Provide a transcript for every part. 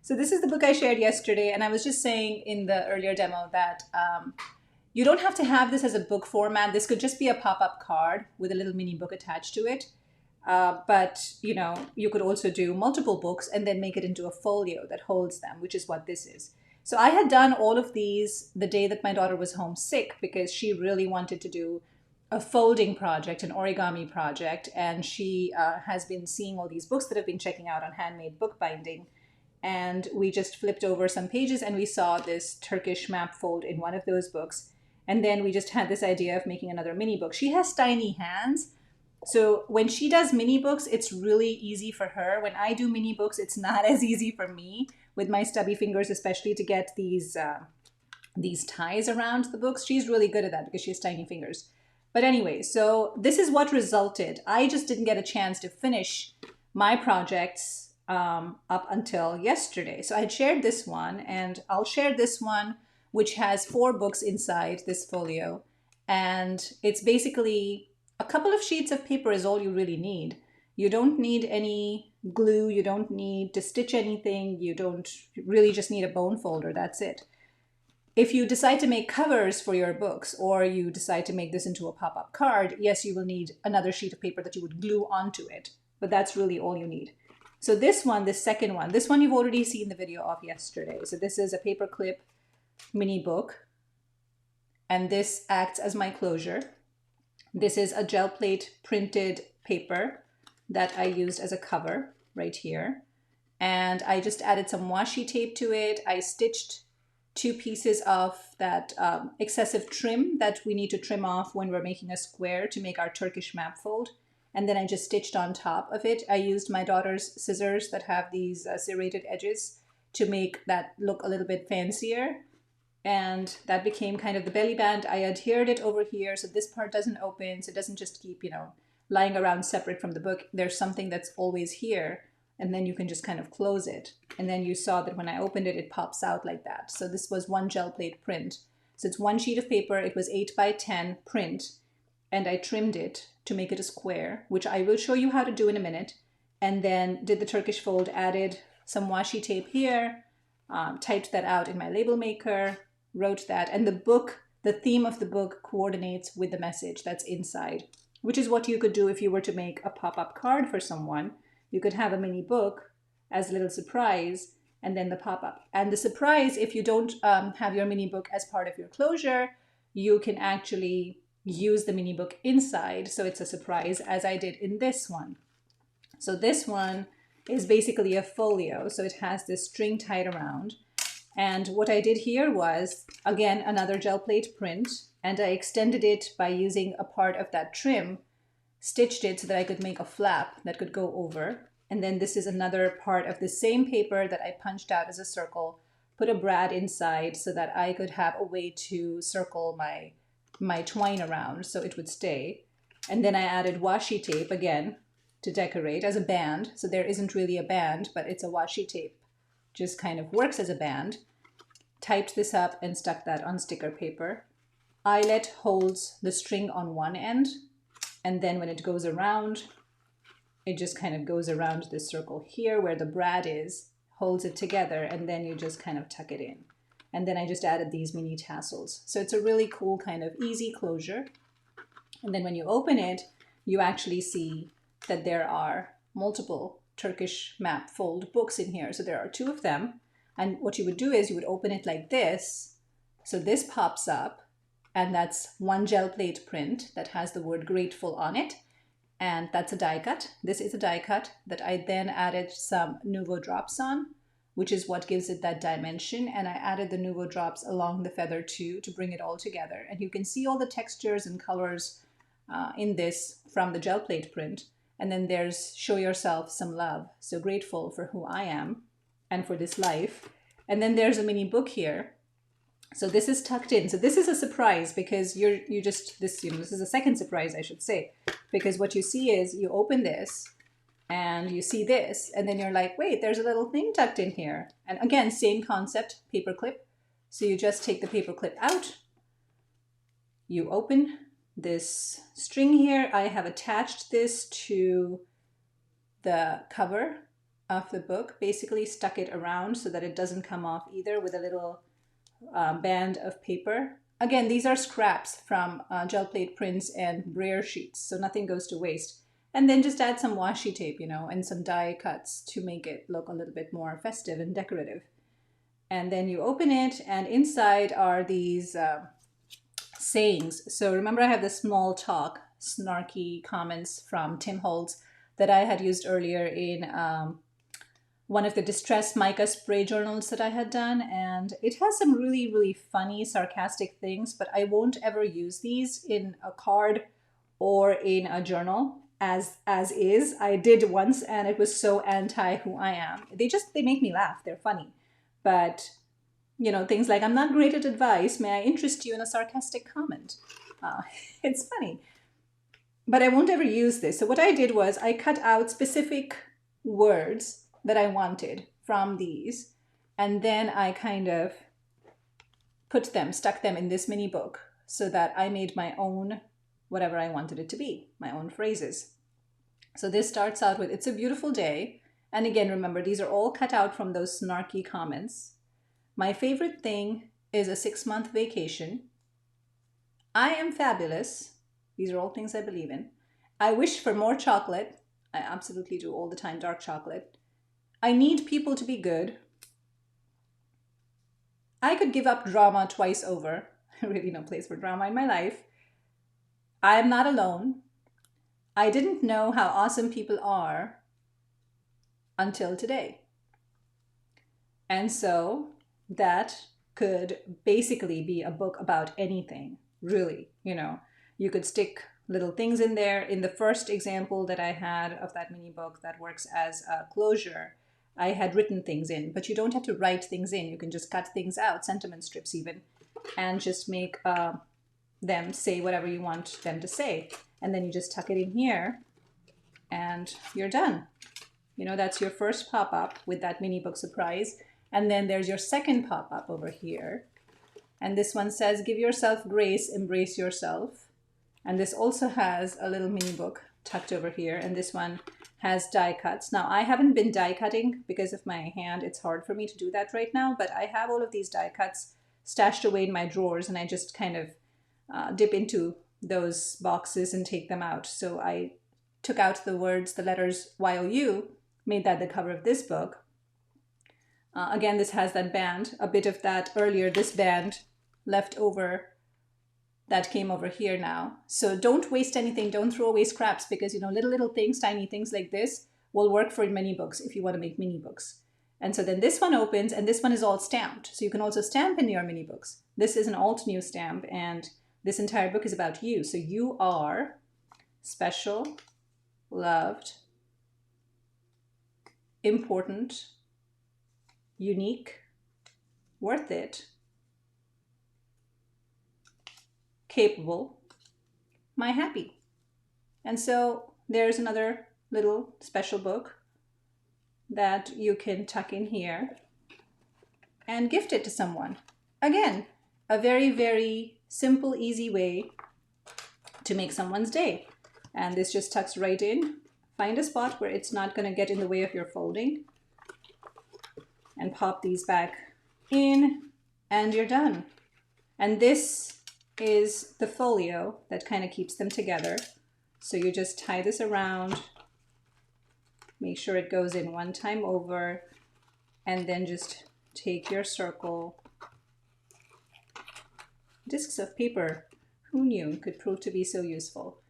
So this is the book I shared yesterday, and I was just saying in the earlier demo that you don't have to have this as a book format. This could just be a pop-up card with a little mini book attached to it. But you could also do multiple books and then make it into a folio that holds them, which is what this is. So I had done all of these the day that my daughter was homesick because she really wanted to do a folding project, an origami project, and she has been seeing all these books that I've been checking out on handmade bookbinding. And we just flipped over some pages and we saw this Turkish map fold in one of those books. And then we just had this idea of making another mini book. She has tiny hands. So when she does mini books, it's really easy for her. When I do mini books, it's not as easy for me with my stubby fingers, especially to get these ties around the books. She's really good at that because she has tiny fingers. But anyway, so this is what resulted. I just didn't get a chance to finish my projects up until yesterday. So I had shared this one, and I'll share this one, which has 4 books inside this folio. And it's basically a couple of sheets of paper is all you really need. You don't need any glue. You don't need to stitch anything. You don't really just need a bone folder. That's it. If you decide to make covers for your books, or you decide to make this into a pop-up card, yes, you will need another sheet of paper that you would glue onto it. But that's really all you need. So this one, this second one, this one you've already seen the video of yesterday. So this is a paperclip mini book, and this acts as my closure. This is a gel plate printed paper that I used as a cover right here. And I just added some washi tape to it. I stitched 2 pieces of that excessive trim that we need to trim off when we're making a square to make our Turkish map fold. And then I just stitched on top of it. I used my daughter's scissors that have these serrated edges to make that look a little bit fancier. And that became kind of the belly band. I adhered it over here so this part doesn't open, so it doesn't just keep, lying around separate from the book. There's something that's always here, and then you can just kind of close it. And then you saw that when I opened it, it pops out like that. So this was one gel plate print. So it's 1 sheet of paper. It was 8 by 10 print, and I trimmed it to make it a square, which I will show you how to do in a minute. And then did the Turkish fold, added some washi tape here, typed that out in my label maker, wrote that, and the book, the theme of the book coordinates with the message that's inside, which is what you could do if you were to make a pop-up card for someone. You could have a mini book as a little surprise, and then the pop-up. And the surprise, if you don't have your mini book as part of your closure, you can actually use the mini book inside, so it's a surprise, as I did in this one. So this one is basically a folio, so it has this string tied around. And what I did here was, again, another gel plate print, and I extended it by using a part of that trim, stitched it so that I could make a flap that could go over. And then this is another part of the same paper that I punched out as a circle, put a brad inside so that I could have a way to circle my twine around so it would stay. And then I added washi tape again to decorate as a band. So there isn't really a band, but it's a washi tape. Just kind of works as a band. Typed this up and stuck that on sticker paper. Eyelet holds the string on one end, and then when it goes around, it just kind of goes around this circle here where the brad is, holds it together, and then you just kind of tuck it in. And then I just added these mini tassels. So it's a really cool kind of easy closure. And then when you open it, you actually see that there are multiple Turkish map fold books in here. So there are 2 of them. And what you would do is you would open it like this. So this pops up, and that's one gel plate print that has the word grateful on it. And that's a die cut. This is a die cut that I then added some Nuvo drops on, which is what gives it that dimension. And I added the Nuvo drops along the feather too to bring it all together. And you can see all the textures and colors in this from the gel plate print. And then there's show yourself some love. So grateful for who I am and for this life. And then there's a mini book here. So this is tucked in. So this is a surprise because this is a second surprise, I should say, because what you see is you open this and you see this, and then you're like, wait, there's a little thing tucked in here. And again, same concept, paper clip. So you just take the paper clip out, you open this string here. I have attached this to the cover of the book, basically stuck it around so that it doesn't come off either, with a little band of paper. Again, these are scraps from gel plate prints and brayer sheets, so nothing goes to waste. And then just add some washi tape, and some die cuts to make it look a little bit more festive and decorative. And then you open it, and inside are these sayings. So remember, I have the small talk, snarky comments from Tim Holtz that I had used earlier in one of the distress mica spray journals that I had done. And it has some really, really funny, sarcastic things, but I won't ever use these in a card or in a journal as is. I did once, and it was so anti who I am. They make me laugh. They're funny. But things like, "I'm not great at advice. May I interest you in a sarcastic comment?" It's funny. But I won't ever use this. So what I did was I cut out specific words that I wanted from these, and then I kind of stuck them in this mini book so that I made my own, whatever I wanted it to be, my own phrases. So this starts out with, "It's a beautiful day." And again, remember, these are all cut out from those snarky comments. "My favorite thing is a 6-month vacation. I am fabulous." These are all things I believe in. "I wish for more chocolate." I absolutely do all the time, dark chocolate. "I need people to be good." "I could give up drama twice over." Really no place for drama in my life. "I am not alone." "I didn't know how awesome people are until today." And so that could basically be a book about anything, really. You could stick little things in there. In the first example that I had of that mini book that works as a closure, I had written things in, but you don't have to write things in. You can just cut things out, sentiment strips even, and just make them say whatever you want them to say. And then you just tuck it in here and you're done. That's your first pop-up with that mini book surprise. And then there's your second pop-up over here. And this one says, "Give yourself grace, embrace yourself." And this also has a little mini book tucked over here. And this one has die cuts. Now, I haven't been die cutting because of my hand. It's hard for me to do that right now, but I have all of these die cuts stashed away in my drawers, and I just kind of dip into those boxes and take them out. So I took out the words, the letters YOU, made that the cover of this book. Again, this has that band, a bit of that earlier, this band left over that came over here now. So don't waste anything. Don't throw away scraps, because little things, tiny things like this will work for mini books if you want to make mini books. And so then this one opens, and this one is all stamped. So you can also stamp in your mini books. This is an alt new stamp, and this entire book is about you. So you are special, loved, important, unique, worth it, capable, my happy. And so there's another little special book that you can tuck in here and gift it to someone. Again, a very, very simple, easy way to make someone's day. And this just tucks right in. Find a spot where it's not going to get in the way of your folding, and pop these back in, and you're done. And this is the folio that kind of keeps them together. So you just tie this around, make sure it goes in one time over, and then just take your circle. Discs of paper, who knew, could prove to be so useful.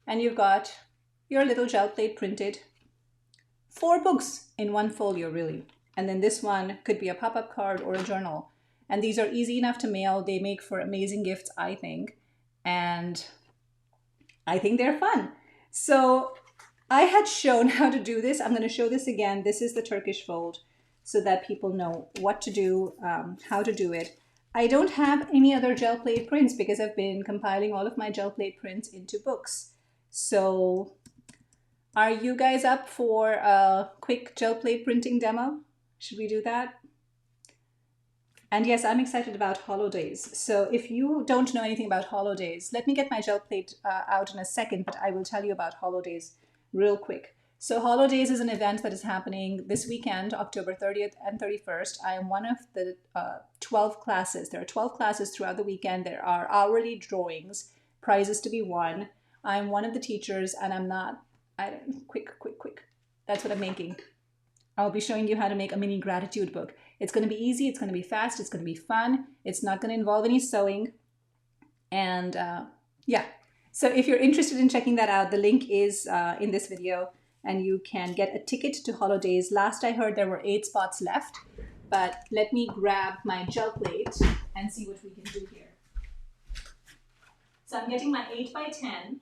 And you've got your little gel plate printed 4 books in one folio, really. And then this one could be a pop-up card or a journal. And these are easy enough to mail. They make for amazing gifts, I think. And I think they're fun. So I had shown how to do this. I'm going to show this again. This is the Turkish Fold, so that people know what to do, how to do it. I don't have any other gel plate prints because I've been compiling all of my gel plate prints into books. So are you guys up for a quick gel plate printing demo? Should we do that? And yes, I'm excited about holidays. So if you don't know anything about holidays, let me get my gel plate out in a second, but I will tell you about holidays real quick. So Holidays is an event that is happening this weekend, October 30th and 31st. I am one of the 12 classes. There are 12 classes throughout the weekend. There are hourly drawings, prizes to be won. I'm one of the teachers, and quick. That's what I'm making. I'll be showing you how to make a mini gratitude book. It's going to be easy. It's going to be fast. It's going to be fun. It's not going to involve any sewing. And yeah. So if you're interested in checking that out, the link is in this video. And you can get a ticket to Holidays. Last I heard there were 8 spots left, but let me grab my gel plate and see what we can do here. So I'm getting my 8 by 10.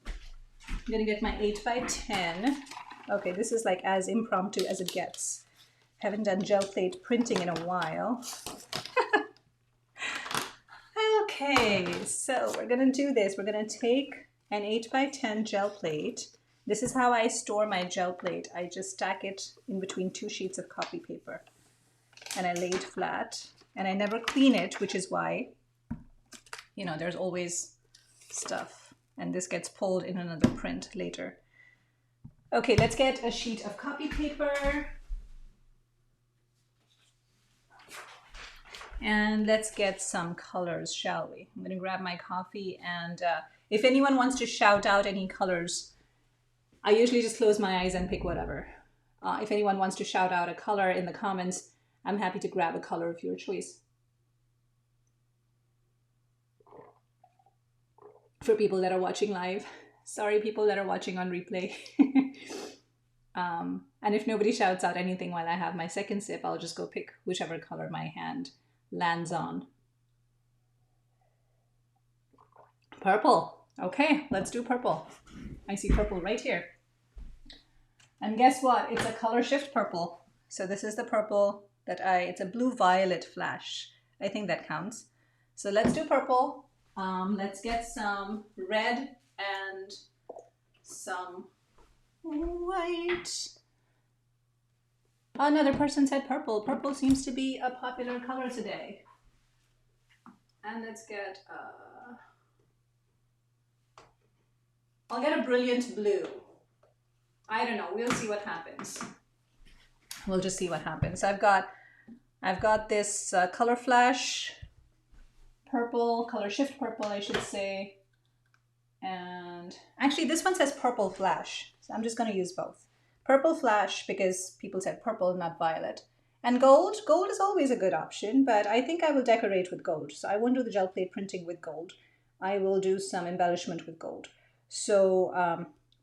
I'm gonna get my 8 by 10. Okay, this is like as impromptu as it gets. Haven't done gel plate printing in a while. Okay, so we're gonna do this. We're gonna take an 8 by 10 gel plate. This is how I store my gel plate. I just stack it in between 2 sheets of copy paper. And I lay it flat. And I never clean it, which is why, you know, there's always stuff. And this gets pulled in another print later. Okay, let's get a sheet of copy paper. And let's get some colors, shall we? I'm gonna grab my coffee, and if anyone wants to shout out any colors, I usually just close my eyes and pick whatever. If anyone wants to shout out a color in the comments, I'm happy to grab a color of your choice. For people that are watching live, sorry people that are watching on replay. And if nobody shouts out anything while I have my second sip, I'll just go pick whichever color my hand lands on. Purple. Okay, let's do purple. I see purple right here. And guess what? It's a color shift purple. So this is the purple that it's a blue violet flash. I think that counts. So let's do purple. Let's get some red and some white. Another person said purple. Purple seems to be a popular color today. And let's get, I'll get a brilliant blue. I don't know, we'll see what happens. We'll just see what happens. I've got this color flash purple, color shift purple, I should say. And actually this one says purple flash. So I'm just gonna use both. Purple flash because people said purple, not violet. And gold. Gold is always a good option, but I think I will decorate with gold. So I won't do the gel plate printing with gold. I will do some embellishment with gold. So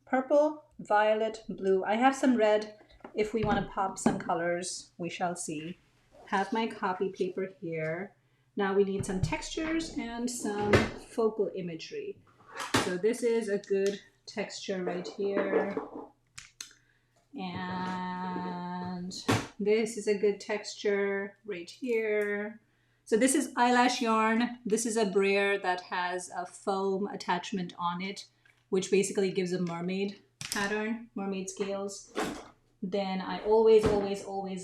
purple, violet, blue. I have some red. If we want to pop some colors, we shall see. Have my copy paper here. Now we need some textures and some focal imagery. So this is a good texture right here. And this is a good texture right here. So this is eyelash yarn. This is a brayer that has a foam attachment on it, which basically gives a mermaid pattern, mermaid scales. Then I always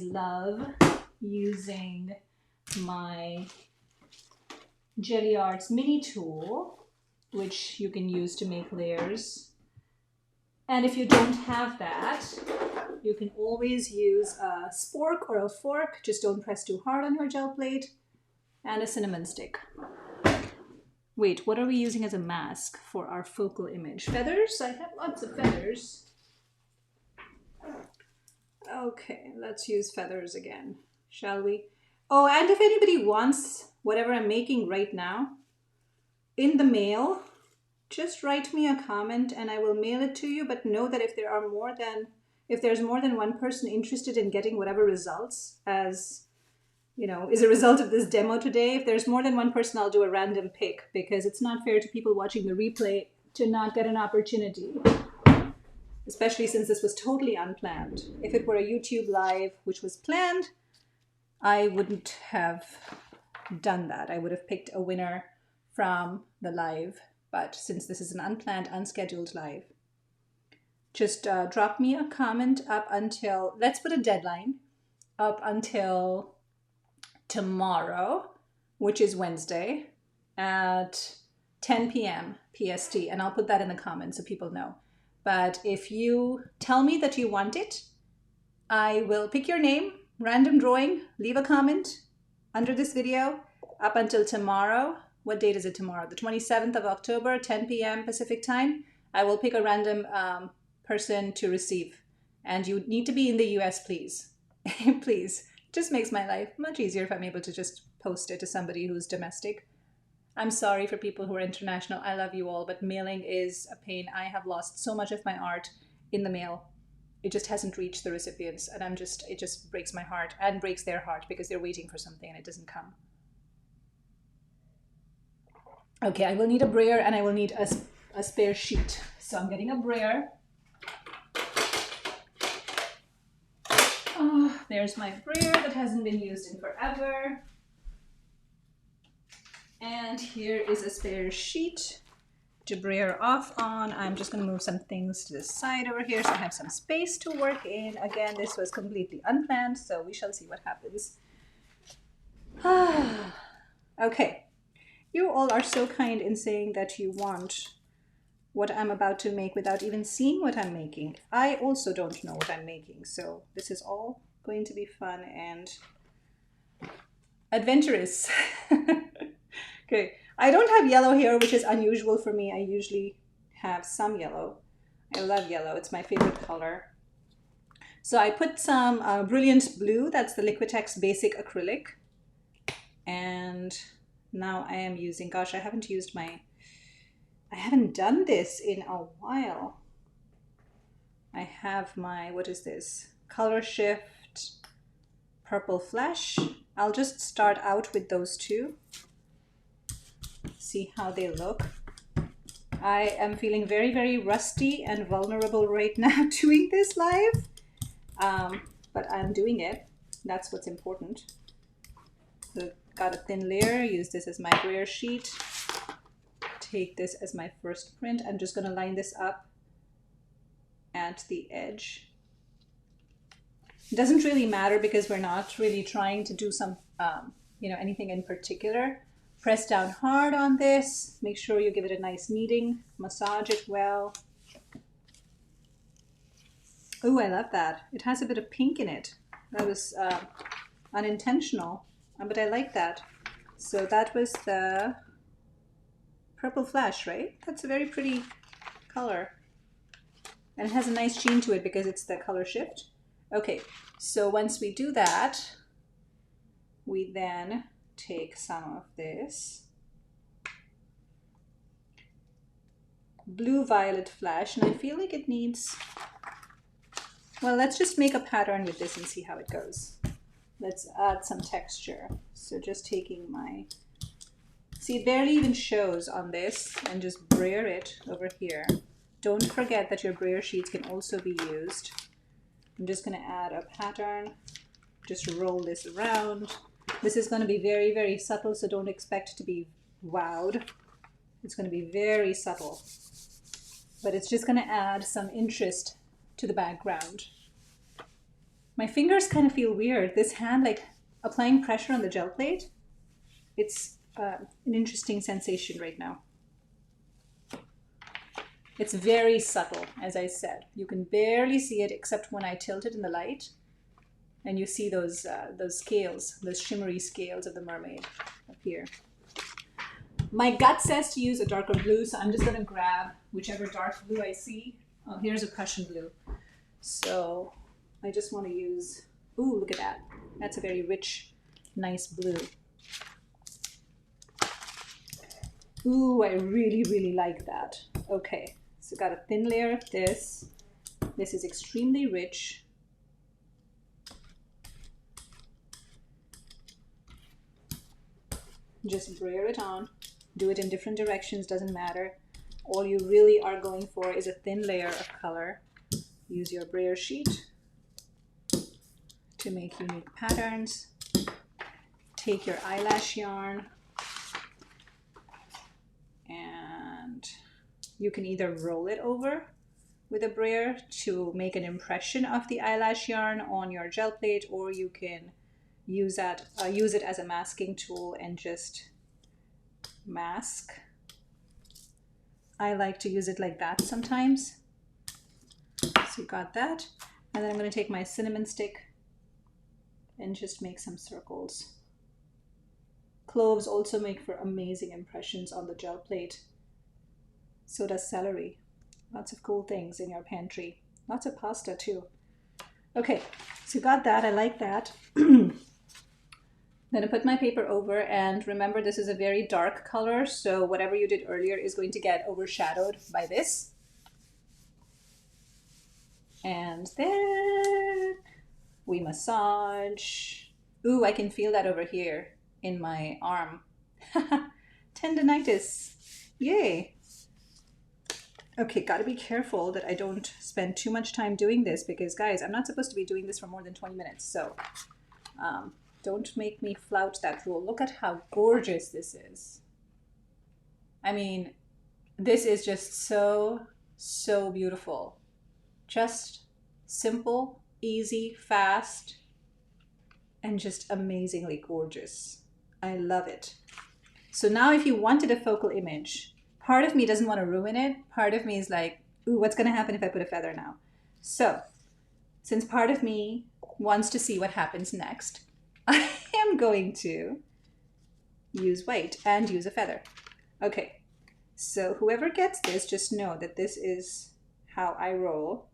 love using my Jelly Arts mini tool, which you can use to make layers. And if you don't have that, you can always use a spork or a fork. Just don't press too hard on your gel plate. And a cinnamon stick. Wait, what are we using as a mask for our focal image? Feathers? I have lots of feathers. Okay, let's use feathers again, shall we? Oh, and if anybody wants whatever I'm making right now in the mail, just write me a comment and I will mail it to you. But know that if there's more than one person interested in getting whatever results as, you know, is a result of this demo today, if there's more than one person, I'll do a random pick because it's not fair to people watching the replay to not get an opportunity, especially since this was totally unplanned. If it were a YouTube live, which was planned, I wouldn't have done that. I would have picked a winner from the live. But since this is an unplanned, unscheduled live, just drop me a comment up until, let's put a deadline, up until tomorrow, which is Wednesday, at 10 p.m. PST, and I'll put that in the comments so people know. But if you tell me that you want it, I will pick your name, random drawing, leave a comment under this video up until tomorrow. What date is it tomorrow? The 27th of October, 10 p.m. Pacific time. I will pick a random person to receive. And you need to be in the US, please. Please. It just makes my life much easier if I'm able to just post it to somebody who's domestic. I'm sorry for people who are international. I love you all, but mailing is a pain. I have lost so much of my art in the mail. It just hasn't reached the recipients, and it just breaks my heart and breaks their heart because they're waiting for something and it doesn't come. Okay, I will need a brayer and I will need a spare sheet. So I'm getting a brayer. Oh, there's my brayer that hasn't been used in forever. And here is a spare sheet to brayer off on. I'm just going to move some things to the side over here so I have some space to work in. Again, this was completely unplanned, so we shall see what happens. Okay. You all are so kind in saying that you want what I'm about to make without even seeing what I'm making. I also don't know what I'm making, so this is all going to be fun and adventurous. Okay, I don't have yellow here, which is unusual for me. I usually have some yellow. I love yellow, it's my favorite color. So I put some Brilliant Blue, that's the Liquitex Basic Acrylic. And now I am using, gosh, I haven't done this in a while. I have my, what is this? Color Shift Purple Flash. I'll just start out with those two. See how they look. I am feeling very, very rusty and vulnerable right now doing this live. But I'm doing it. That's what's important. So got a thin layer, use this as my brayer sheet. Take this as my first print. I'm just going to line this up at the edge. It doesn't really matter because we're not really trying to do some, anything in particular. Press down hard on this. Make sure you give it a nice kneading. Massage it well. Oh, I love that. It has a bit of pink in it. That was unintentional, but I like that. So that was the Purple Flash, right? That's a very pretty color. And it has a nice sheen to it because it's the color shift. Okay, so once we do that, we then take some of this blue-violet flash, and I feel like it needs, well, let's just make a pattern with this and see how it goes. Let's add some texture. So just taking my, see, it barely even shows on this, and just brayer it over here. Don't forget that your brayer sheets can also be used. I'm just going to add a pattern, just roll this around. This is going to be very, very subtle, so don't expect to be wowed. It's going to be very subtle, but it's just going to add some interest to the background. My fingers kind of feel weird. This hand, like applying pressure on the gel plate, it's an interesting sensation right now. It's very subtle, as I said. You can barely see it except when I tilt it in the light. And you see those scales, those shimmery scales of the mermaid up here. My gut says to use a darker blue, so I'm just going to grab whichever dark blue I see. Oh, here's a Prussian blue. So I just want to use, ooh, look at that. That's a very rich, nice blue. Ooh, I really, really like that. Okay, so got a thin layer of this. This is extremely rich. Just brayer it on. Do it in different directions, doesn't matter. All you really are going for is a thin layer of color. Use your brayer sheet to make unique patterns. Take your eyelash yarn, and you can either roll it over with a brayer to make an impression of the eyelash yarn on your gel plate, or you can use it as a masking tool and just mask I like to use it like that sometimes. So you got that. And then I'm going to take my cinnamon stick and just make some circles. Cloves also make for amazing impressions on the gel plate. So does celery. Lots of cool things in your pantry. Lots of pasta too. Okay, so you got that. I like that. Then I put my paper over, and remember this is a very dark color, so whatever you did earlier is going to get overshadowed by this. And then we massage. Ooh, I can feel that over here in my arm. Tendinitis. Yay. Okay, gotta be careful that I don't spend too much time doing this because, guys, I'm not supposed to be doing this for more than 20 minutes, so don't make me flout that rule. Look at how gorgeous this is. I mean, this is just so, so beautiful. Just simple, easy, fast, and just amazingly gorgeous. I love it. So now if you wanted a focal image, part of me doesn't want to ruin it. Part of me is like, ooh, what's going to happen if I put a feather now? So since part of me wants to see what happens next, I am going to use white and use a feather. Okay, so whoever gets this, just know that this is how I roll.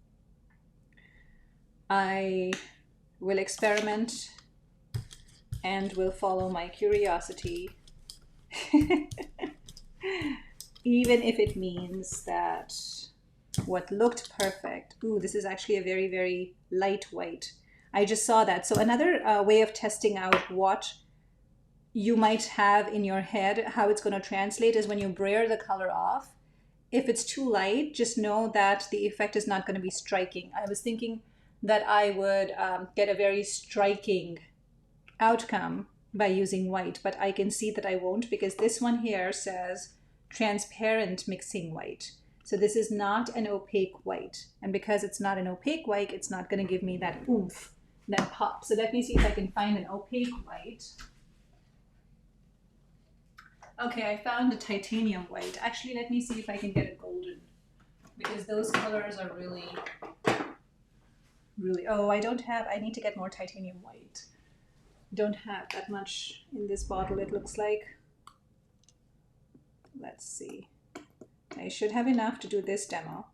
I will experiment and will follow my curiosity, even if it means that what looked perfect, ooh, this is actually a very, very light white. I just saw that. So another way of testing out what you might have in your head, how it's going to translate, is when you brayer the color off. If it's too light, just know that the effect is not going to be striking. I was thinking that I would get a very striking outcome by using white, but I can see that I won't because this one here says transparent mixing white. So this is not an opaque white. And because it's not an opaque white, it's not going to give me that oomph, that pop. So let me see if I can find an opaque white. Okay, I found a titanium white. Actually, let me see if I can get a golden, because those colors are really, oh, I need to get more titanium white. Don't have that much in this bottle, it looks like. Let's see. I should have enough to do this demo.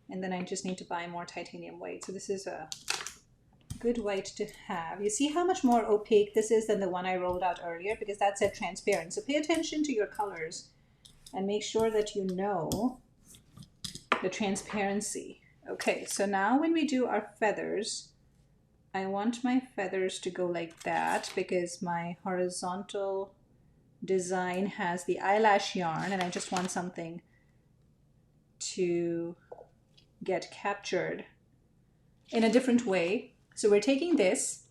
And then I just need to buy more titanium white. So this is a good white to have. You see how much more opaque this is than the one I rolled out earlier, because that said transparent. So pay attention to your colors and make sure that you know the transparency. Okay, so now when we do our feathers, I want my feathers to go like that because my horizontal design has the eyelash yarn and I just want something to get captured in a different way. So we're taking this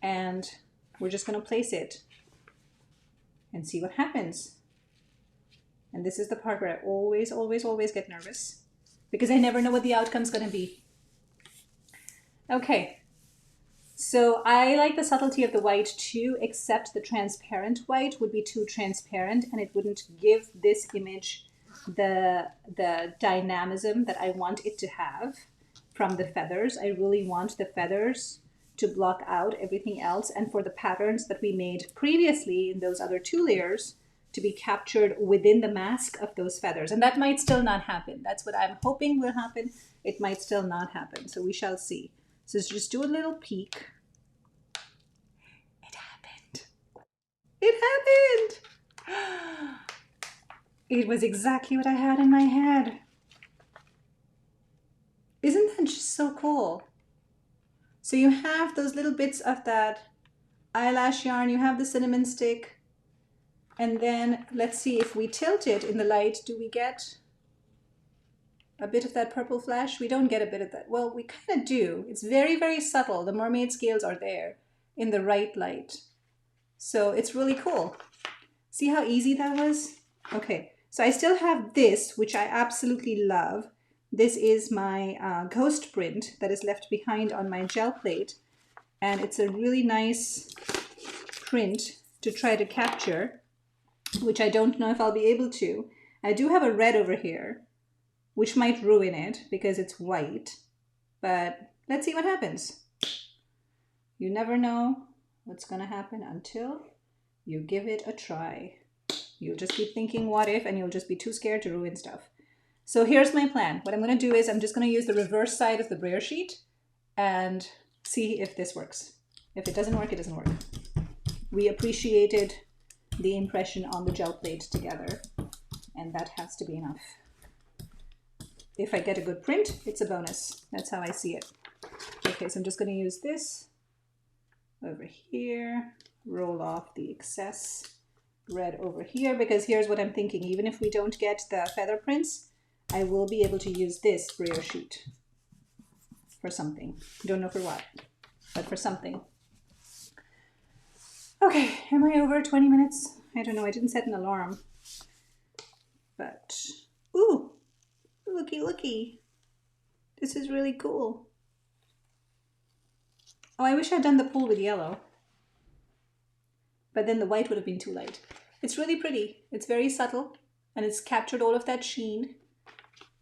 and we're just going to place it and see what happens. And this is the part where I always, always, always get nervous because I never know what the outcome's going to be. Okay. So I like the subtlety of the white too, except the transparent white would be too transparent and it wouldn't give this image the dynamism that I want it to have from the feathers. I really want the feathers to block out everything else and for the patterns that we made previously in those other 2 layers to be captured within the mask of those feathers. And that might still not happen. That's what I'm hoping will happen. It might still not happen. So we shall see. So just do a little peek. It happened. It happened. It was exactly what I had in my head. Isn't that just so cool? So you have those little bits of that eyelash yarn, you have the cinnamon stick, and then let's see if we tilt it in the light, do we get a bit of that purple flash? We don't get a bit of that. Well, we kind of do. It's very, very subtle. The mermaid scales are there in the right light. So it's really cool. See how easy that was? Okay, so I still have this, which I absolutely love. This is my ghost print that is left behind on my gel plate. And it's a really nice print to try to capture, which I don't know if I'll be able to. I do have a red over here, which might ruin it because it's white, but let's see what happens. You never know what's gonna happen until you give it a try. You'll just keep thinking what if, and you'll just be too scared to ruin stuff. So here's my plan. What I'm gonna do is I'm just gonna use the reverse side of the brayer sheet and see if this works. If it doesn't work, it doesn't work. We appreciated the impression on the gel plate together, and that has to be enough. If I get a good print, it's a bonus. That's how I see it. Okay, so I'm just gonna use this over here, roll off the excess red over here, because here's what I'm thinking. Even if we don't get the feather prints, I will be able to use this brayer sheet for something. Don't know for what, but for something. Okay, am I over 20 minutes? I don't know, I didn't set an alarm. But, ooh, looky, looky. This is really cool. Oh, I wish I'd done the pool with yellow. But then the white would have been too light. It's really pretty. It's very subtle, and it's captured all of that sheen.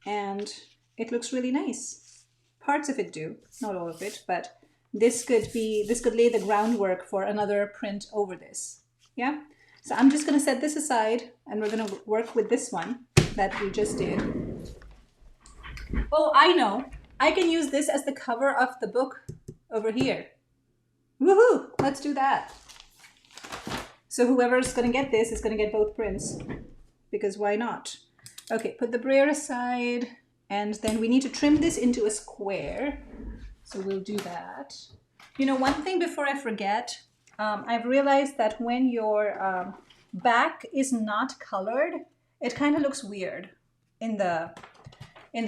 And it looks really nice. Parts of it do, not all of it, but this could lay the groundwork for another print over this. Yeah? So I'm just gonna set this aside, and we're gonna work with this one that we just did. Oh, I know. I can use this as the cover of the book over here. Woohoo! Let's do that. So whoever's gonna get this is gonna get both prints, because why not? Okay, put the brayer aside, and then we need to trim this into a square. So we'll do that. You know, one thing before I forget, I've realized that when your back is not colored, it kind of looks weird in the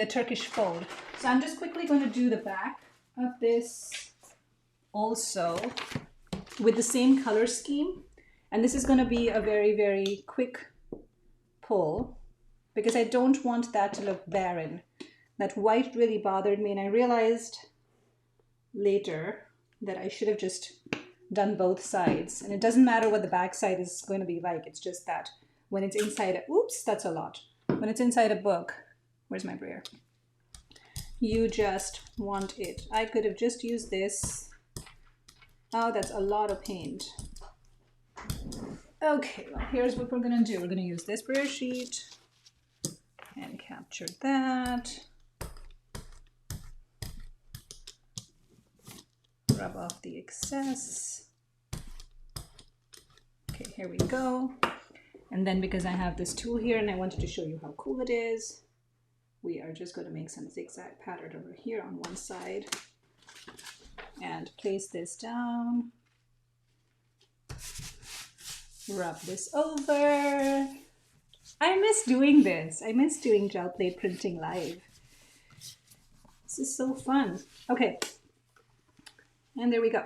Turkish fold. So I'm just quickly going to do the back of this also with the same color scheme. And this is going to be a very, very quick pull because I don't want that to look barren. That white really bothered me, and I realized later that I should have just done both sides. And it doesn't matter what the back side is going to be like. It's just that when it's inside, oops, that's a lot. When it's inside a book, where's my brayer? You just want it. I could have just used this. Oh, that's a lot of paint. Okay, well, here's what we're gonna do. We're gonna use this brayer sheet and capture that. Rub off the excess. Okay, here we go. And then because I have this tool here and I wanted to show you how cool it is, we are just going to make some zigzag pattern over here on one side and place this down. Rub this over. I miss doing this. I miss doing gel plate printing live. This is so fun. Okay. And there we go.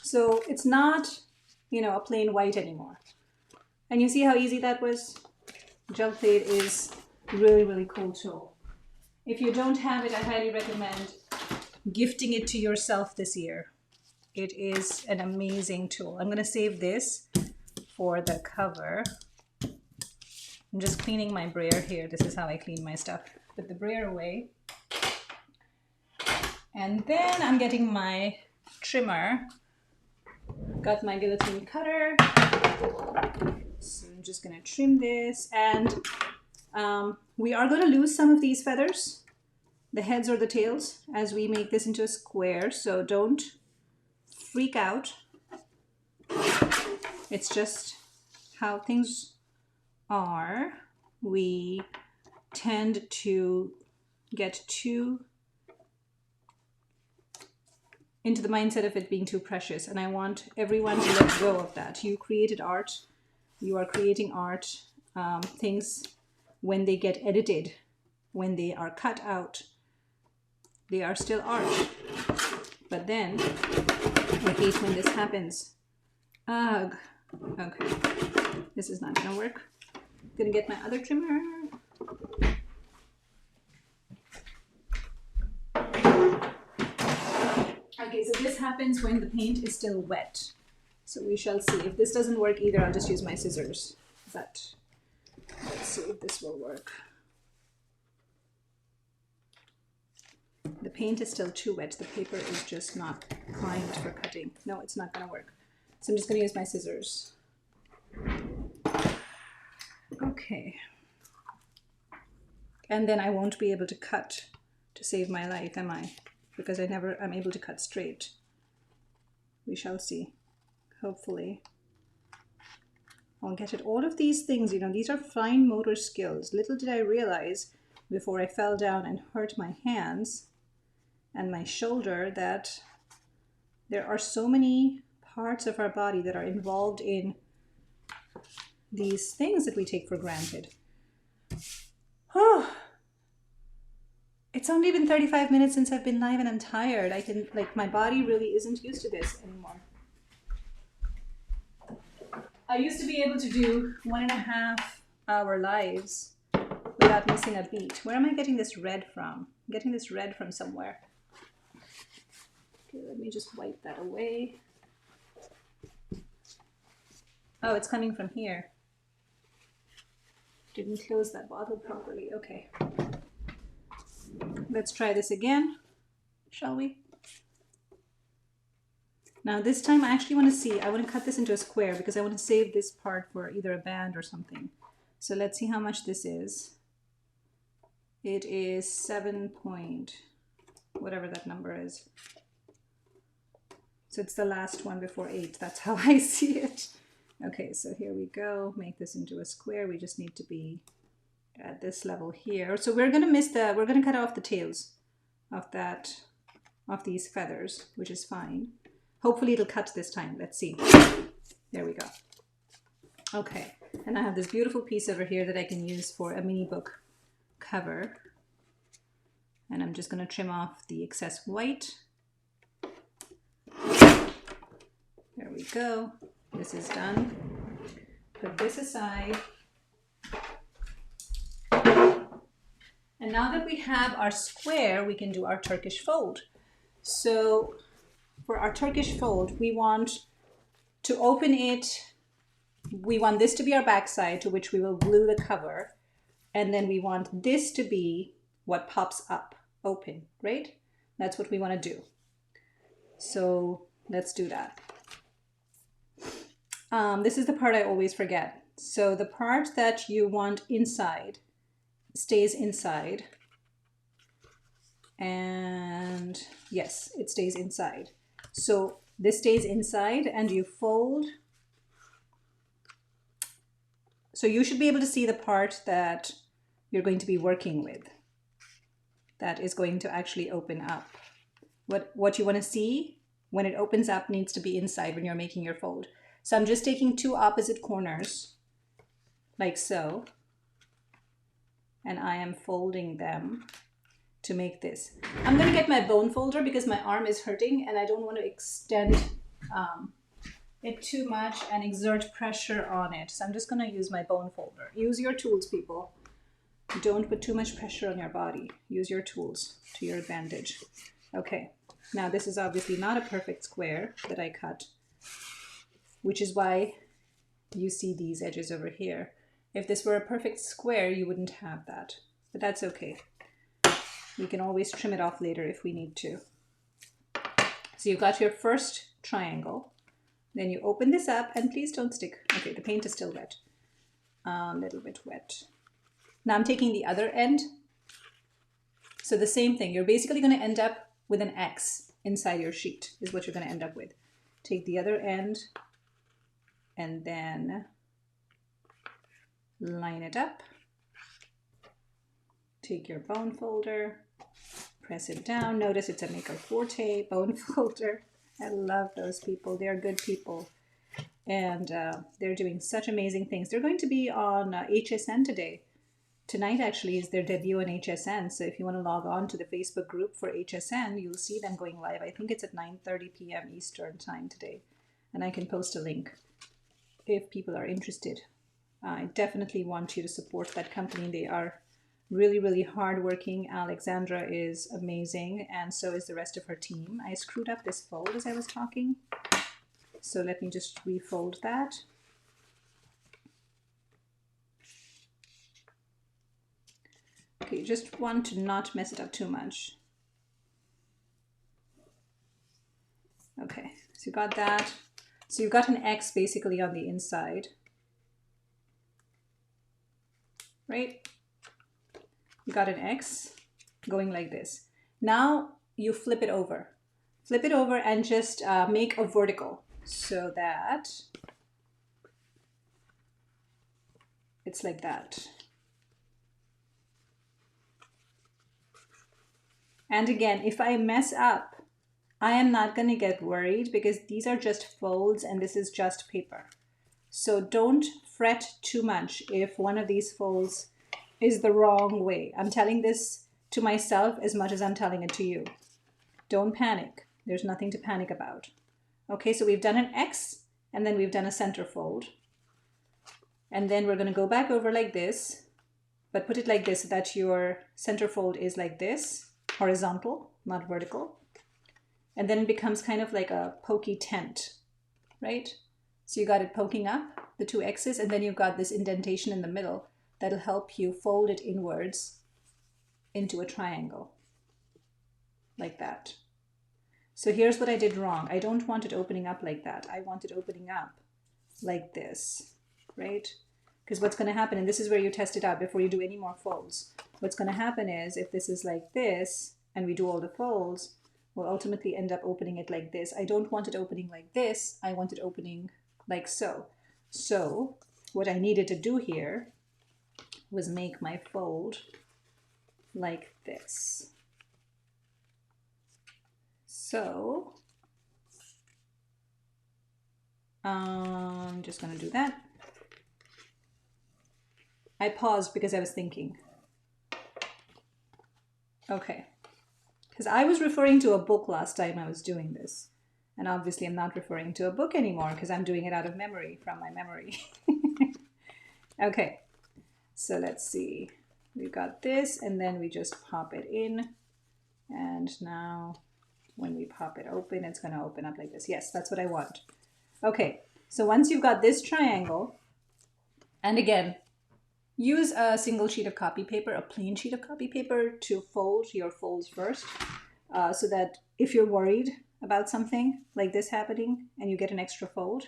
So it's not, you know, a plain white anymore. And you see how easy that was? Gel plate is really, really cool tool. If you don't have it, I highly recommend gifting it to yourself this year. It is an amazing tool. I'm going to save this for the cover. I'm just cleaning my brayer here. This is how I clean my stuff. Put the brayer away. And then I'm getting my trimmer. Got my guillotine cutter. So I'm just going to trim this. And we are going to lose some of these feathers, the heads or the tails, as we make this into a square. So don't freak out. It's just how things are. We tend to get too into the mindset of it being too precious, and I want everyone to let go of that. You created art, you are creating art. Things, when they get edited, when they are cut out, they are still art. But then, I hate when this happens. Ugh. Okay, this is not gonna work. I'm gonna get my other trimmer. Okay, so this happens when the paint is still wet. So we shall see. If this doesn't work either, I'll just use my scissors. But Let's see if this will work. The paint is still too wet. The paper is just not primed for cutting. No, it's not going to work. So I'm just going to use my scissors. Okay. And then I won't be able to cut to save my life, am I? Because I'm able to cut straight. We shall see. Hopefully. I'll get it. All of these things, you know, these are fine motor skills. Little did I realize before I fell down and hurt my hands and my shoulder that there are so many parts of our body that are involved in these things that we take for granted. Oh, it's only been 35 minutes since I've been live and I'm tired. My body really isn't used to this anymore. I used to be able to do 1.5 hour lives without missing a beat. Where am I getting this red from? I'm getting this red from somewhere. Okay, let me just wipe that away. Oh, it's coming from here. Didn't close that bottle properly. Okay. Let's try this again, shall we? Now this time I actually want to see, I want to cut this into a square because I want to save this part for either a band or something. So let's see how much this is. It is 7 point, whatever that number is. So it's the last one before 8. That's how I see it. Okay, so here we go. Make this into a square. We just need to be at this level here. So we're going to we're going to cut off the tails of these feathers, which is fine. Hopefully it'll cut this time. Let's see. There we go. Okay, and I have this beautiful piece over here that I can use for a mini book cover. And I'm just going to trim off the excess white. There we go. This is done. Put this aside. And now that we have our square, we can do our Turkish fold. So for our Turkish fold, we want to open it. We want this to be our backside, to which we will glue the cover. And then we want this to be what pops up, open, right? That's what we want to do. So let's do that. This is the part I always forget. So the part that you want inside stays inside. And yes, it stays inside. So this stays inside and you fold. So you should be able to see the part that you're going to be working with. That is going to actually open up. What you want to see when it opens up needs to be inside when you're making your fold. So I'm just taking 2 opposite corners, like so, and I am folding them to make this. I'm going to get my bone folder because my arm is hurting and I don't want to extend it too much and exert pressure on it. So I'm just going to use my bone folder. Use your tools, people. Don't put too much pressure on your body. Use your tools to your advantage. Okay, now this is obviously not a perfect square that I cut, which is why you see these edges over here. If this were a perfect square, you wouldn't have that, but that's okay. We can always trim it off later if we need to. So you've got your first triangle, then you open this up, and please don't stick. Okay, the paint is still wet, a little bit wet. Now I'm taking the other end. So the same thing, you're basically going to end up with an X inside your sheet is what you're going to end up with. Take the other end and then line it up. Take your bone folder, press it down. Notice it's a Maker Forte bone folder. I love those people. They're good people. And they're doing such amazing things. They're going to be on HSN today. Tonight actually is their debut on HSN. So if you want to log on to the Facebook group for HSN, you'll see them going live. I think it's at 9:30 p.m. Eastern time today. And I can post a link if people are interested. I definitely want you to support that company. They are really, really hardworking. Alexandra is amazing, and so is the rest of her team. I screwed up this fold as I was talking, so let me just refold that. Okay, you just want to not mess it up too much. Okay, so you got that. So you've got an X basically on the inside, right? You got an X going like this. Now you flip it over. Flip it over and just make a vertical so that it's like that. And again, if I mess up, I am not going to get worried because these are just folds and this is just paper. So don't fret too much if one of these folds is the wrong way. I'm telling this to myself as much as I'm telling it to you. Don't panic. There's nothing to panic about. Okay, so we've done an X and then we've done a center fold. And then we're going to go back over like this, but put it like this so that your center fold is like this, horizontal, not vertical. And then it becomes kind of like a pokey tent, right? So you got it poking up, the two X's, and then you've got this indentation in the middle that'll help you fold it inwards into a triangle, like that. So here's what I did wrong. I don't want it opening up like that. I want it opening up like this, right? Because what's going to happen, and this is where you test it out before you do any more folds. What's going to happen is if this is like this and we do all the folds, we'll ultimately end up opening it like this. I don't want it opening like this. I want it opening like so. So what I needed to do here was make my fold like this. So I'm just going to do that. I paused because I was thinking. Okay. Because I was referring to a book last time I was doing this. And obviously I'm not referring to a book anymore because I'm doing it out of memory, from my memory. Okay, so let's see. We've got this and then we just pop it in. And now when we pop it open, it's going to open up like this. Yes, that's what I want. Okay, so once you've got this triangle, and again, use a single sheet of copy paper, a plain sheet of copy paper to fold your folds first, so that if you're worried about something like this happening and you get an extra fold,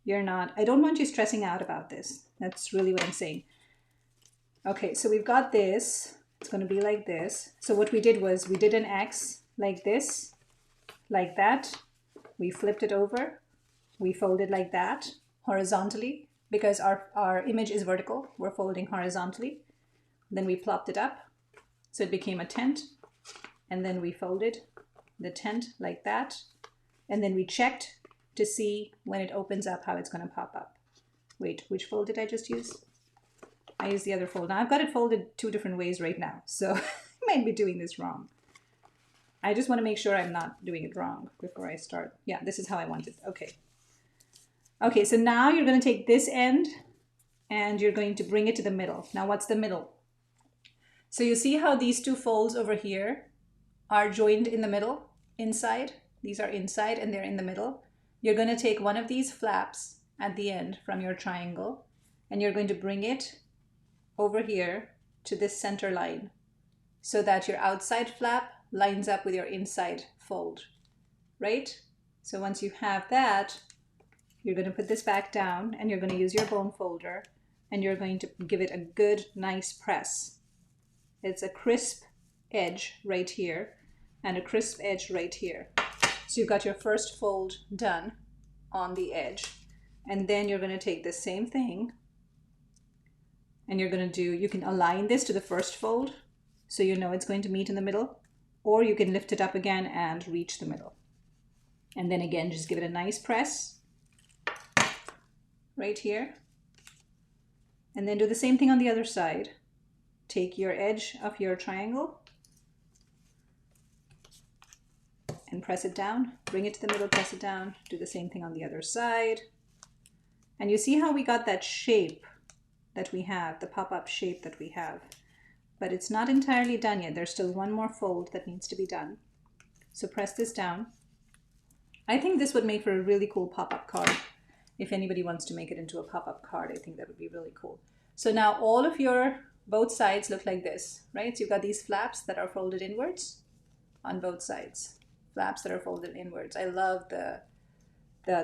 you're not, I don't want you stressing out about this. That's really what I'm saying. Okay, so we've got this. It's going to be like this. So what we did was we did an X like this, like that. We flipped it over. We folded like that horizontally because our image is vertical. We're folding horizontally. Then we plopped it up. So it became a tent. And then we folded the tent like that. And then we checked to see when it opens up how it's going to pop up. Wait, which fold did I just use? I used the other fold. Now I've got it folded two different ways right now, so I might be doing this wrong. I just want to make sure I'm not doing it wrong before I start. Yeah, this is how I want it. Okay. Okay, so now you're going to take this end and you're going to bring it to the middle. Now what's the middle? So you see how these two folds over here are joined in the middle, inside? These are inside and they're in the middle. You're going to take one of these flaps at the end from your triangle and you're going to bring it over here to this center line so that your outside flap lines up with your inside fold, right? So once you have that, you're going to put this back down and you're going to use your bone folder and you're going to give it a good, nice press. It's a crisp edge right here and a crisp edge right here. So you've got your first fold done on the edge. And then you're going to take the same thing and you're going to do, you can align this to the first fold so you know it's going to meet in the middle, or you can lift it up again and reach the middle. And then again, just give it a nice press right here. And then do the same thing on the other side. Take your edge of your triangle and press it down, bring it to the middle, press it down, do the same thing on the other side. And you see how we got that shape that we have, the pop-up shape that we have, but it's not entirely done yet. There's still one more fold that needs to be done. So press this down. I think this would make for a really cool pop-up card. If anybody wants to make it into a pop-up card, I think that would be really cool. So now all of your both sides look like this, right? So you've got these flaps that are folded inwards on both sides, flaps that are folded inwards. I love the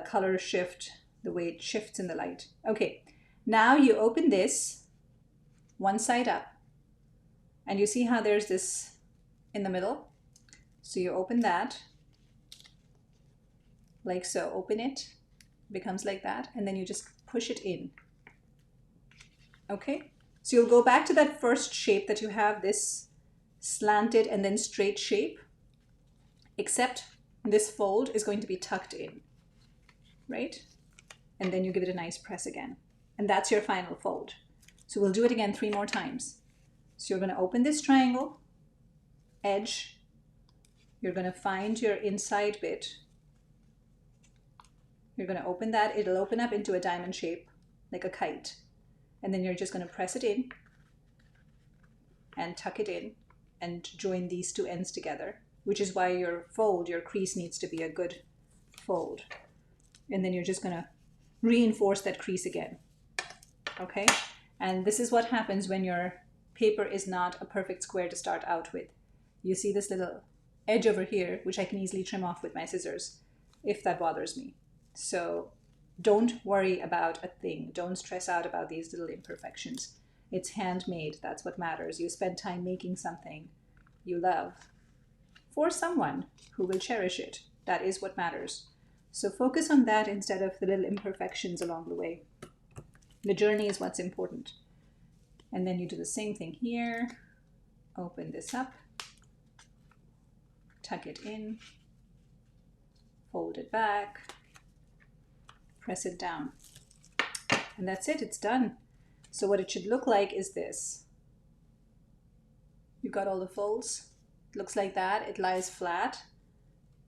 color shift, the way it shifts in the light. Okay, now you open this one side up, and you see how there's this in the middle? So you open that, like so. Open it, becomes like that, and then you just push it in. Okay, so you'll go back to that first shape that you have, this slanted and then straight shape, except this fold is going to be tucked in, right? And then you give it a nice press again. And that's your final fold. So we'll do it again 3 more times. So you're going to open this triangle, edge, you're going to find your inside bit. You're going to open that, it'll open up into a diamond shape, like a kite. And then you're just going to press it in and tuck it in and join these 2 ends together, which is why your fold, your crease needs to be a good fold. And then you're just going to reinforce that crease again. Okay? And this is what happens when your paper is not a perfect square to start out with. You see this little edge over here, which I can easily trim off with my scissors if that bothers me. So don't worry about a thing. Don't stress out about these little imperfections. It's handmade. That's what matters. You spend time making something you love for someone who will cherish it. That is what matters. So focus on that instead of the little imperfections along the way. The journey is what's important. And then you do the same thing here. Open this up. Tuck it in. Fold it back. Press it down. And that's it, it's done. So what it should look like is this. You've got all the folds. It looks like that, it lies flat.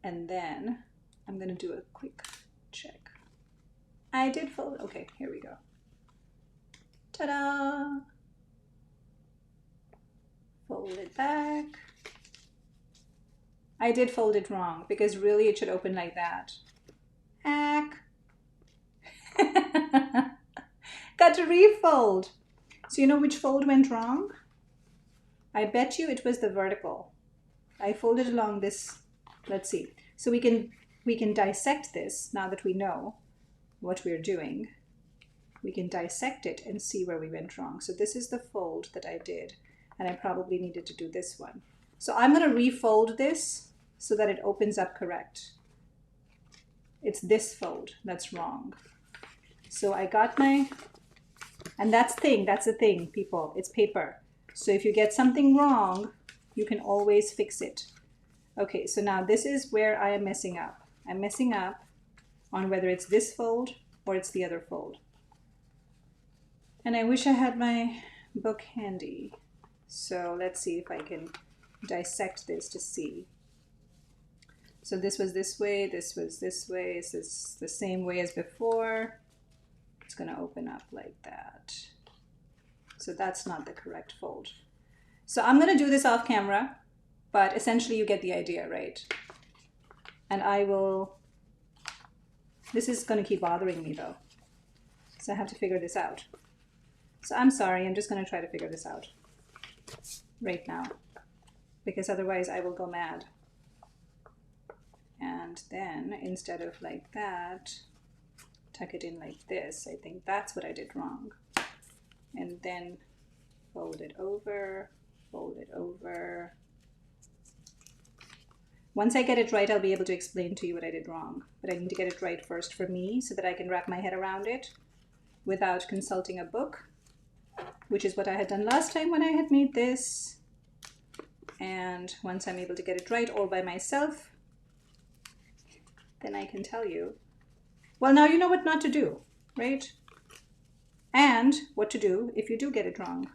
And then I'm gonna do a quick check. I did fold, okay, here we go. Ta-da! Fold it back. I did fold it wrong because really it should open like that. Hack. Got to refold. So you know which fold went wrong? I bet you it was the vertical. I folded along this. Let's see. So we can dissect this now that we know what we're doing. We can dissect it and see where we went wrong. So this is the fold that I did, and I probably needed to do this one. So I'm going to refold this so that it opens up correct. It's this fold that's wrong. So I got my, and that's the thing, people, it's paper. So if you get something wrong, you can always fix it. Okay, so now this is where I am messing up. I'm messing up on whether it's this fold or it's the other fold. And I wish I had my book handy. So let's see if I can dissect this to see. So this was this way, this was this way, this is the same way as before. It's going to open up like that. So that's not the correct fold. So I'm going to do this off camera, but essentially you get the idea, right? And I will, this is going to keep bothering me though. So I have to figure this out. So I'm sorry, I'm just going to try to figure this out right now, because otherwise I will go mad. And then instead of like that, tuck it in like this. I think that's what I did wrong. And then fold it over, fold it over. Once I get it right, I'll be able to explain to you what I did wrong. But I need to get it right first for me so that I can wrap my head around it without consulting a book, which is what I had done last time when I had made this. And once I'm able to get it right all by myself, then I can tell you, well, now you know what not to do, right? And what to do if you do get it wrong.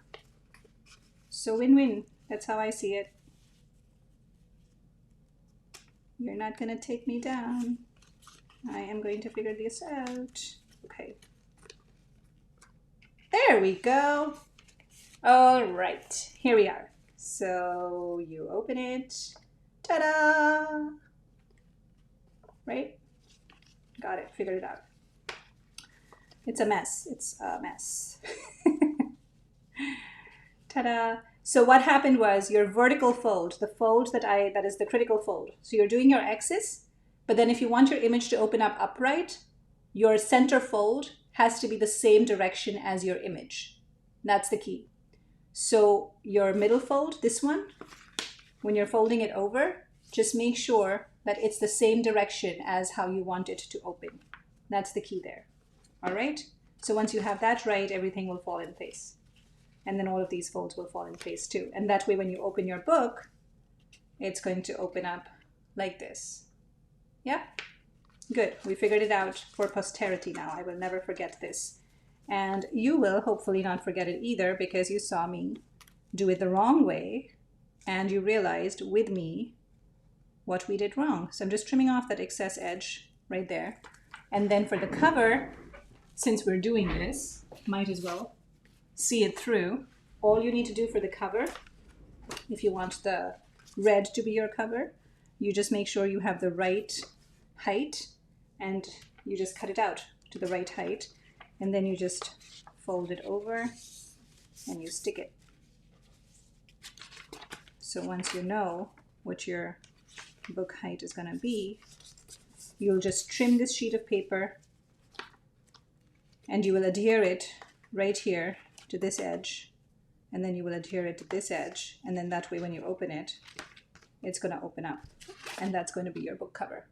So win-win, that's how I see it. You're not gonna take me down. I am going to figure this out. Okay. There we go. All right, here we are. So you open it, ta-da! Right? Got it, figured it out. It's a mess, it's a mess. Ta-da! So what happened was your vertical fold, the fold that is the critical fold. So you're doing your X's, but then if you want your image to open up upright, your center fold has to be the same direction as your image. That's the key. So your middle fold, this one, when you're folding it over, just make sure that it's the same direction as how you want it to open. That's the key there. All right? So once you have that right, everything will fall in place. And then all of these folds will fall in place too. And that way, when you open your book, it's going to open up like this. Yeah? Good. We figured it out for posterity now. I will never forget this. And you will hopefully not forget it either, because you saw me do it the wrong way and you realized with me what we did wrong. So I'm just trimming off that excess edge right there. And then for the cover, since we're doing this, might as well see it through. All you need to do for the cover, if you want the red to be your cover, you just make sure you have the right height and you just cut it out to the right height. And then you just fold it over and you stick it. So once you know what your book height is going to be, you'll just trim this sheet of paper and you will adhere it right here to this edge, and then you will adhere it to this edge, and then that way when you open it, it's going to open up, and that's going to be your book cover.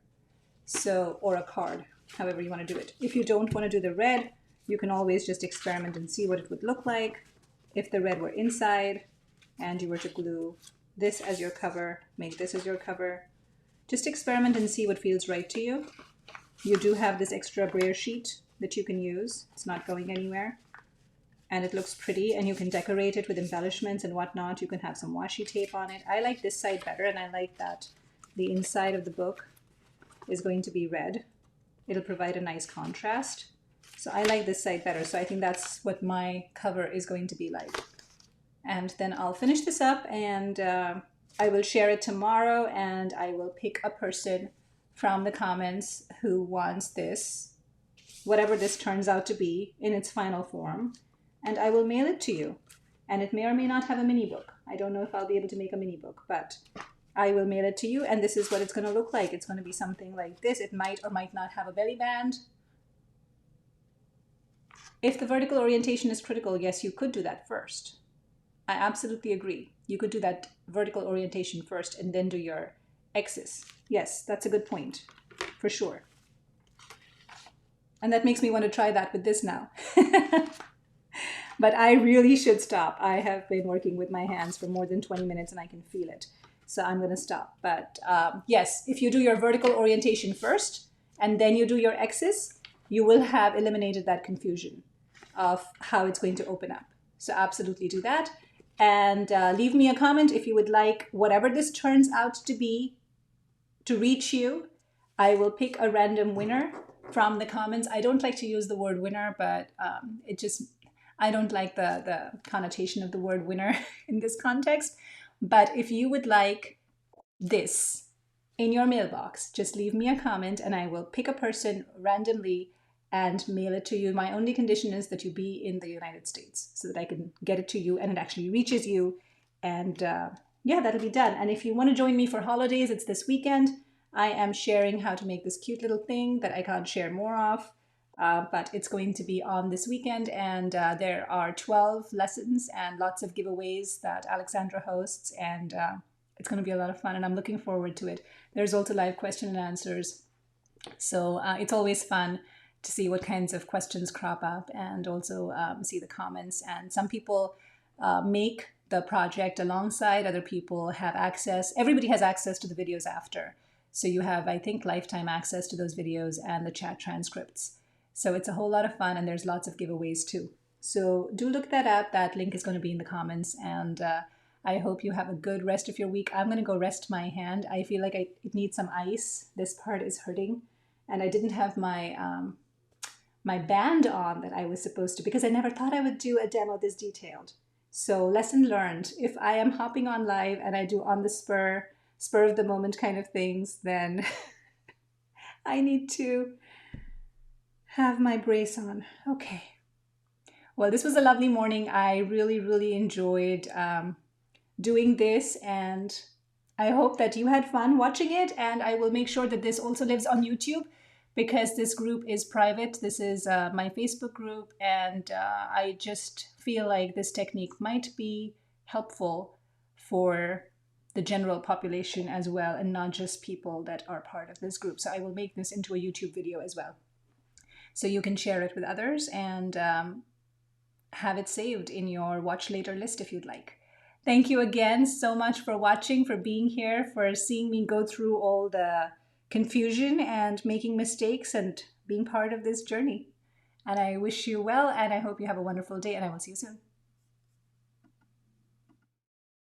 So, or a card, however you want to do it. If you don't want to do the red, you can always just experiment and see what it would look like if the red were inside and you were to glue this as your cover, make this as your cover. Just experiment and see what feels right to you. You do have this extra brayer sheet that you can use. It's not going anywhere. And it looks pretty, and you can decorate it with embellishments and whatnot. You can have some washi tape on it. I like this side better, and I like that the inside of the book is going to be red. It'll provide a nice contrast. So I like this side better. So I think that's what my cover is going to be like. And then I'll finish this up, and I will share it tomorrow, and I will pick a person from the comments who wants this, whatever this turns out to be in its final form. And I will mail it to you. And it may or may not have a mini book. I don't know if I'll be able to make a mini book, but I will mail it to you. And this is what it's going to look like. It's going to be something like this. It might or might not have a belly band. If the vertical orientation is critical, yes, you could do that first. I absolutely agree. You could do that vertical orientation first and then do your X's. Yes, that's a good point, for sure. And that makes me want to try that with this now. But I really should stop. I have been working with my hands for more than 20 minutes and I can feel it. So I'm going to stop. But yes, if you do your vertical orientation first and then you do your X's, you will have eliminated that confusion of how it's going to open up. So absolutely do that. And leave me a comment if you would like whatever this turns out to be to reach you. I will pick a random winner from the comments. I don't like to use the word winner, but I don't like the connotation of the word winner in this context. But if you would like this in your mailbox, just leave me a comment and I will pick a person randomly and mail it to you. My only condition is that you be in the United States so that I can get it to you and it actually reaches you. And yeah, that'll be done. And if you want to join me for holidays, it's this weekend. I am sharing how to make this cute little thing that I can't share more of. But it's going to be on this weekend, and there are 12 lessons and lots of giveaways that Alexandra hosts, and it's going to be a lot of fun, and I'm looking forward to it. There's also live question and answers, so it's always fun to see what kinds of questions crop up and also see the comments. And some people make the project alongside, other people have access. Everybody has access to the videos after. So you have, I think, lifetime access to those videos and the chat transcripts. So it's a whole lot of fun, and there's lots of giveaways too. So do look that up. That link is going to be in the comments, and I hope you have a good rest of your week. I'm going to go rest my hand. I feel like it needs some ice. This part is hurting, and I didn't have my my band on that I was supposed to, because I never thought I would do a demo this detailed. So lesson learned. If I am hopping on live and I do on the spur of the moment kind of things, then I need to have my brace on. Okay. Well, this was a lovely morning. I really, really enjoyed doing this, and I hope that you had fun watching it. And I will make sure that this also lives on YouTube because this group is private. This is my Facebook group, and I just feel like this technique might be helpful for the general population as well, and not just people that are part of this group. So I will make this into a YouTube video as well. So you can share it with others and have it saved in your watch later list if you'd like. Thank you again so much for watching, for being here, for seeing me go through all the confusion and making mistakes and being part of this journey. And I wish you well, and I hope you have a wonderful day, and I will see you soon.